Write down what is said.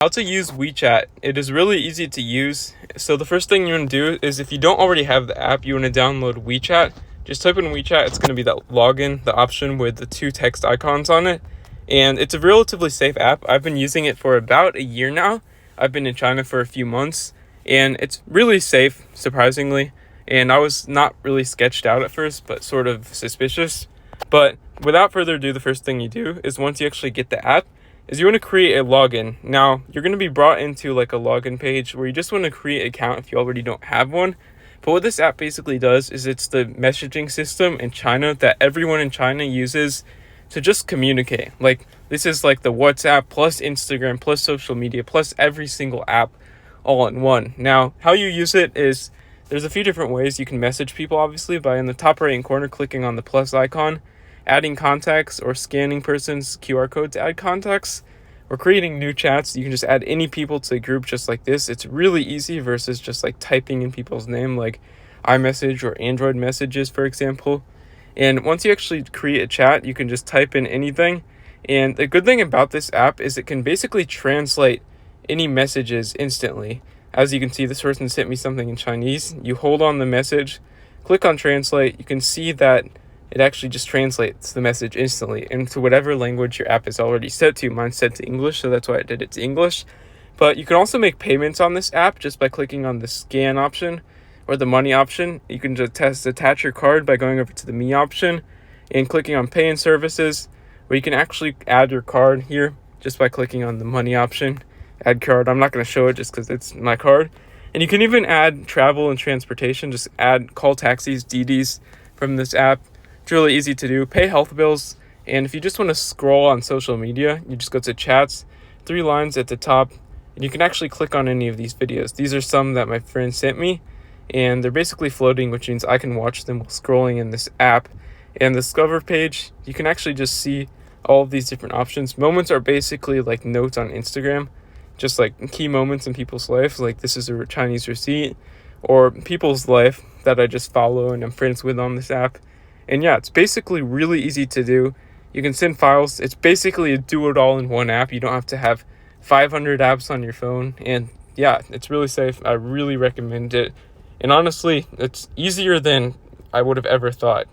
How to use WeChat. It is really easy to use. So the first thing you want to do is, if you don't already have the app, you want to download WeChat. Just type in WeChat. It's going to be that login, the option with the two text icons on it. And it's a relatively safe app. I've been using it for about a year now. I've been in China for a few months, and it's really safe, surprisingly. And I was not really sketched out at first, but sort of suspicious. But without further ado, the first thing you do is, once you actually get the app, is you want to create a login. Now, you're going to be brought into like a login page where you just want to create an account if you already don't have one. But what this app basically does is, it's the messaging system in China that everyone in China uses to just communicate. Like, this is like the WhatsApp plus Instagram plus social media plus every single app all in one. Now, how you use it is, there's a few different ways you can message people, obviously, by in the top right hand corner clicking on the plus icon, adding contacts, or scanning person's QR code to add contacts, or creating new chats. You can just add any people to a group just like this. It's really easy versus just like typing in people's name, like iMessage or Android messages, for example. And once you actually create a chat, you can just type in anything. And the good thing about this app is it can basically translate any messages instantly. As you can see, this person sent me something in Chinese. You hold on the message, click on translate. You can see that it actually just translates the message instantly into whatever language your app is already set to. Mine's set to English, so that's why I did it to English. But you can also make payments on this app just by clicking on the scan option or the money option. You can just attach your card by going over to the me option and clicking on pay and services, where you can actually add your card here just by clicking on the money option, add card. I'm not going to show it just because it's my card. And you can even add travel and transportation, just add call taxis, DDs from this app. It's really easy to do. Pay health bills. And if you just want to scroll on social media, you just go to chats, 3 lines at the top, and you can actually click on any of these videos. These are some that my friend sent me, and they're basically floating, which means I can watch them while scrolling in this app. And the Discover page, you can actually just see all of these different options. Moments are basically like notes on Instagram, just like key moments in people's lives, like this is a Chinese receipt, or people's life that I just follow and I'm friends with on this app. And yeah, it's basically really easy to do. You can send files. It's basically a do-it-all-in-one app. You don't have to have 500 apps on your phone. And yeah, it's really safe. I really recommend it. And honestly, it's easier than I would have ever thought.